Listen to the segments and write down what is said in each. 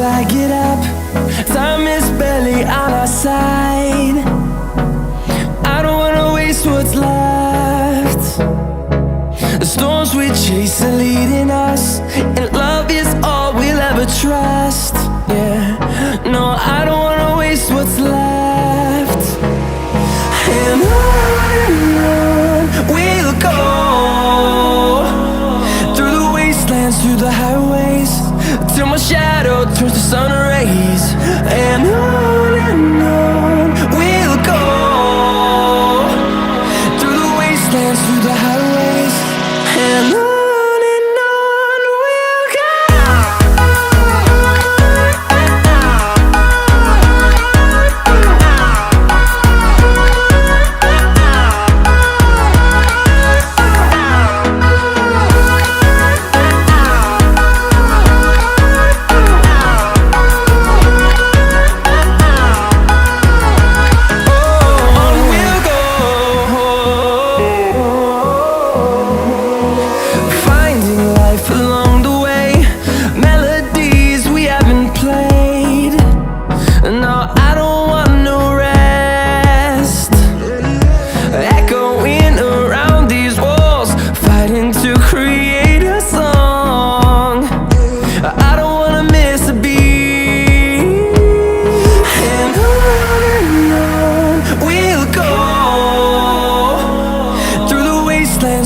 till I get up. Time is barely on our side. I don't wanna waste what's left. The storms we chase are leading us, and love is all we'll ever trust. Yeah, no, I don't wanna waste what's left. And on we'll go, through the wastelands, through the highways, till my shadow turns to sun rays. And on we'll go, through the wastelands, through the highways, and on.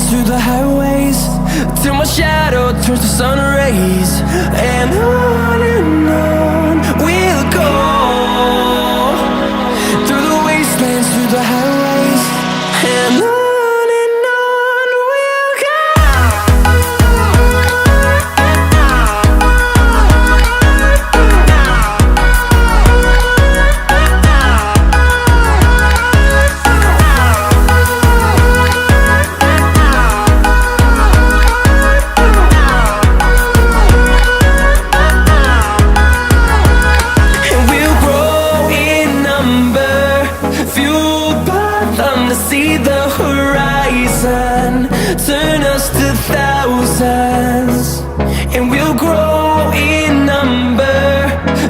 Through the highways, till my shadow turns to sun rays. And on we'll go, through the wastelands, through the highways, and on. See the horizon turn us to thousands, and we'll grow in number,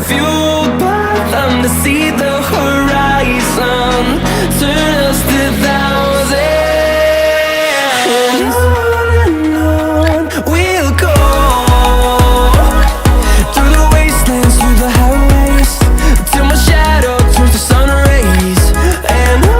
fueled by them to see the horizon turn us to thousands. And on we'll go, through the wastelands, through the highways, till my shadow turns to sun rays. And on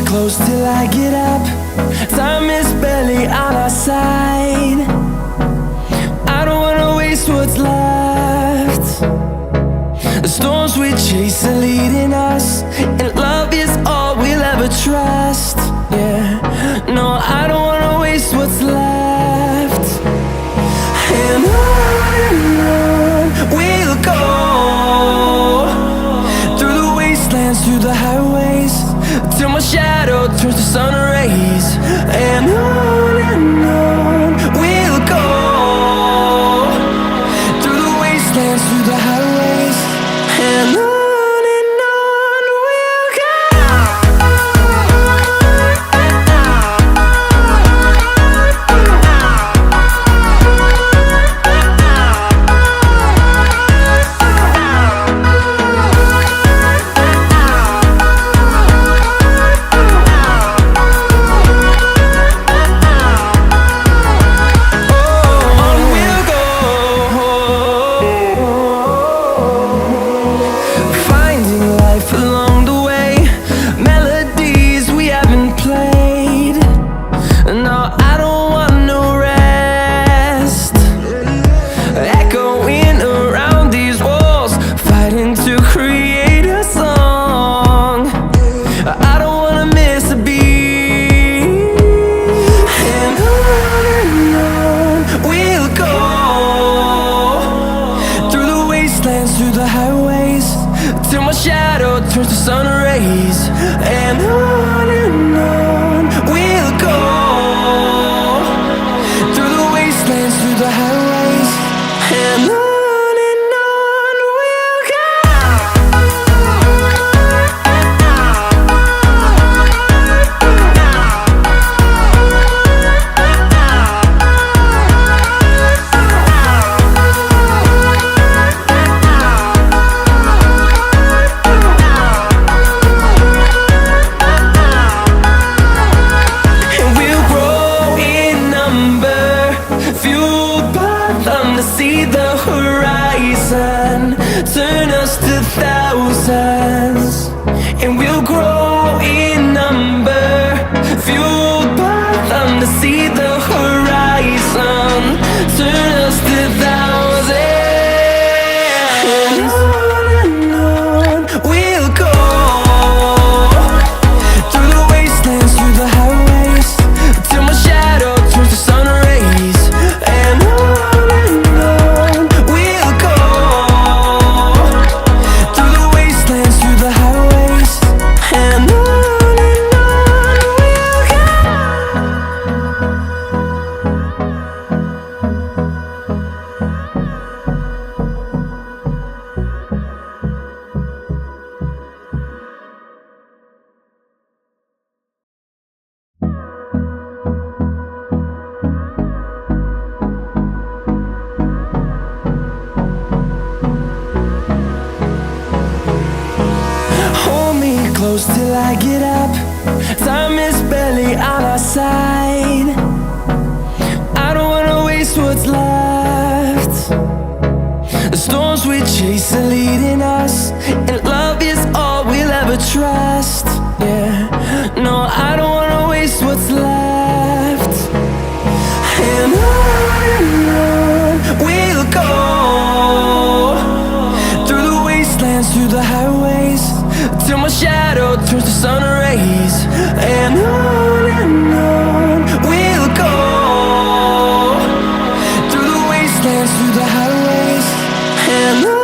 close till I get up. Time is barely on our side. I don't wanna waste what's left. The storms we chase are leading us, and love is all we'll ever trust. Yeah, no, I don't wanna waste what's left. And on we'll go, through the wastelands, through the highways, till my shadow turns to sun rays. And on we'll go, through the wastelands, through the highways, and on. on we'll go, through the wastelands, through the highways, and on we'll go. See the horizon, turn us to thousands, and we'll grow in number, fueled by them to see the horizon, turn us to thousands, and on we'll go, through the wastelands, through the highways, till my shadow turns to sun rays, and on close till I get up. Time is barely on our side. I don't wanna waste what's left. The storms we chase are leading us, and love is all we'll ever trust. Yeah, no, I don't wanna waste what's left. And on we'll go, through the wastelands, through the highways, till my shadow turns to sun rays, and on we'll go, through the wastelands, through the highways, and on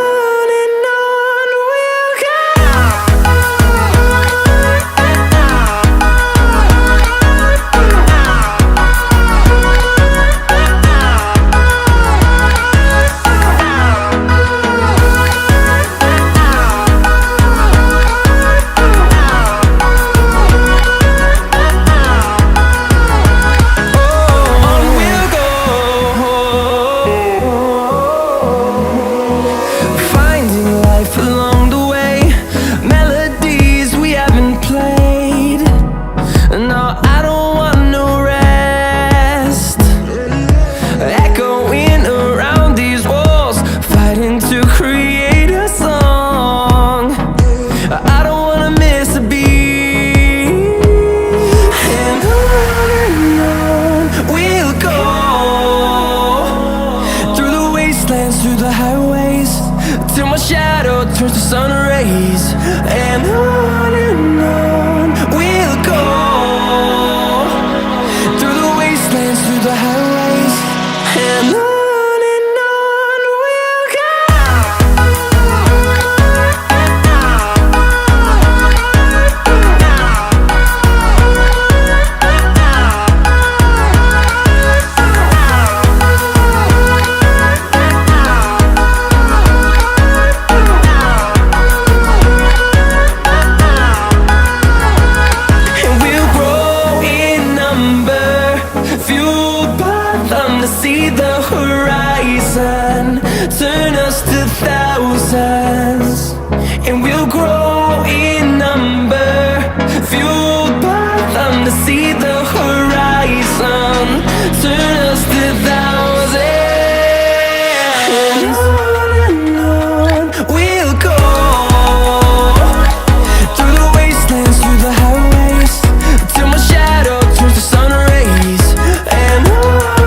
we'll go. Through the highways, till my shadow turns to sun rays, and on we'll go, through the wastelands, through the highways, and on we'll go. See the horizon, turn us to thousands, and we'll grow in number, fueled by them to see the horizon, turn us to thousands, and on we'll go, through the wastelands, through the highways, till my shadow turns to sun rays, and on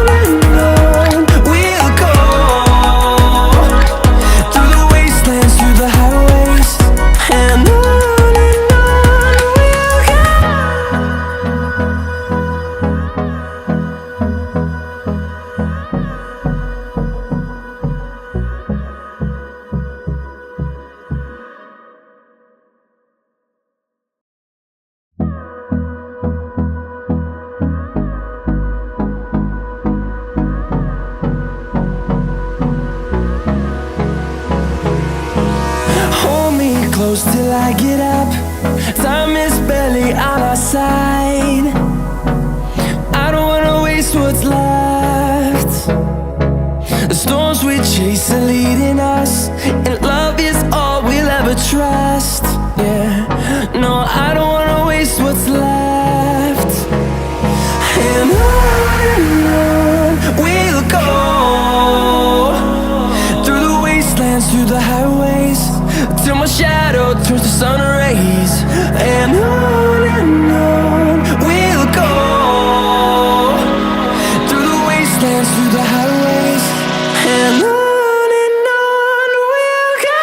we'll go. close till I get up. Time is barely on our side. I don't wanna waste what's left. The storms we chase are leading us, and love is all we'll ever trust. Yeah, no, I don't wanna waste what's left. And on we'll go, through the wastelands, through the highways, till my shadow turns to sun rays. And on we'll go, through the wastelands, through the highways, and on we'll go.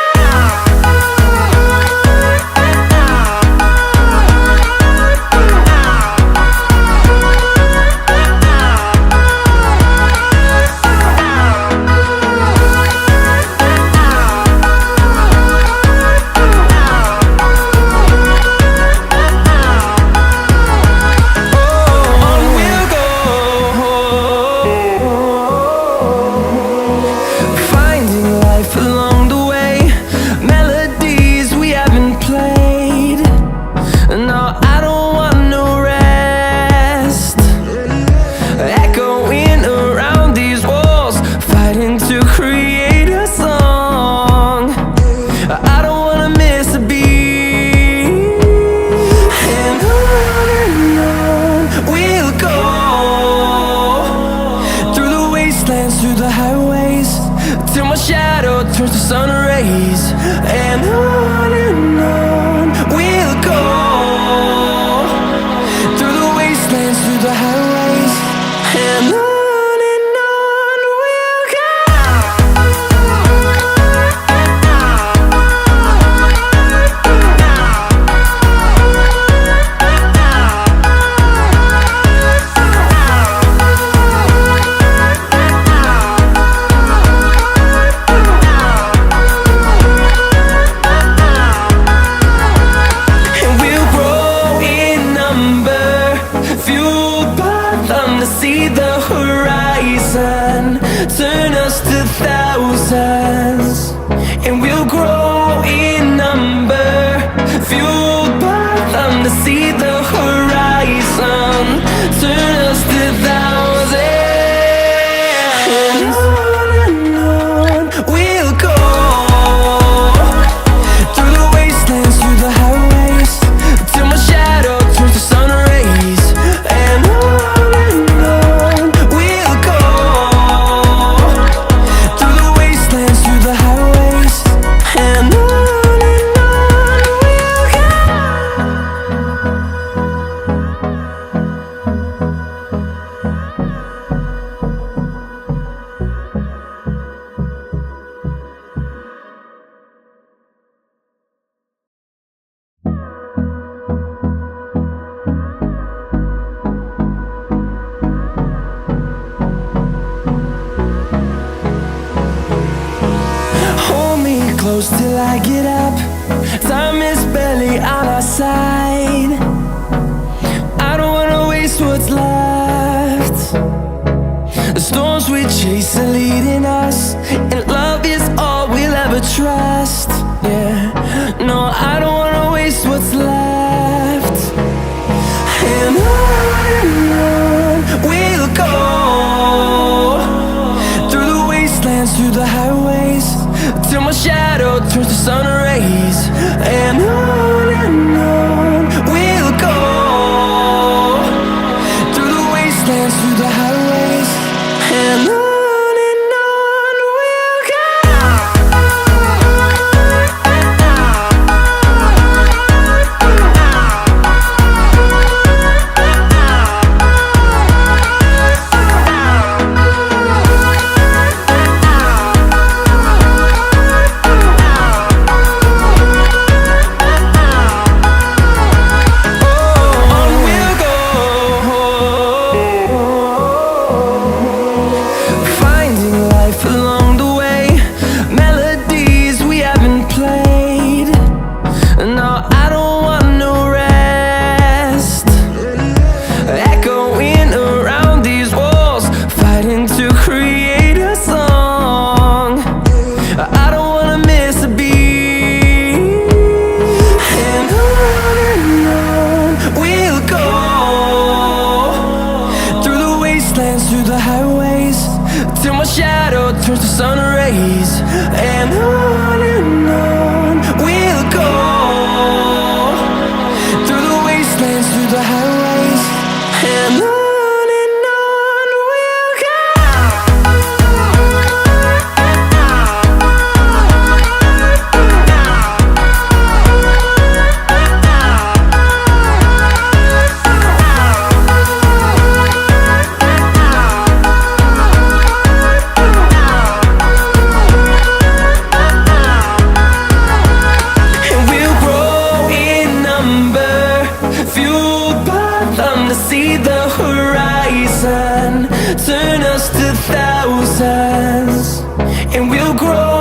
Through the highways, till my shadow turns to sun rays. And on we'll go, through the wastelands, through the highways, and on we'll go. See the horizon, turn us to thousands, and we'll grow in number, fueled by them to see the horizon, turn us to thousands, and on we'll go, through the wastelands, through the highways, till my shadow turns to sun rays. And close till I get up. Time is barely on our side. I don't wanna waste what's left. The storms we chase are leading us, and love is all we'll ever trust. Yeah, no, I don't wanna waste what's left. And on we'll go, through the wastelands, through the highways, till my shadow turns to sun rays. And on we'll go, through the wastelands, through the highways, and on we'll go. shadow turns to sun rays, and on we'll go, through the wastelands, through the highways, and on we'll go. See the horizon turn us to thousands, and we'll grow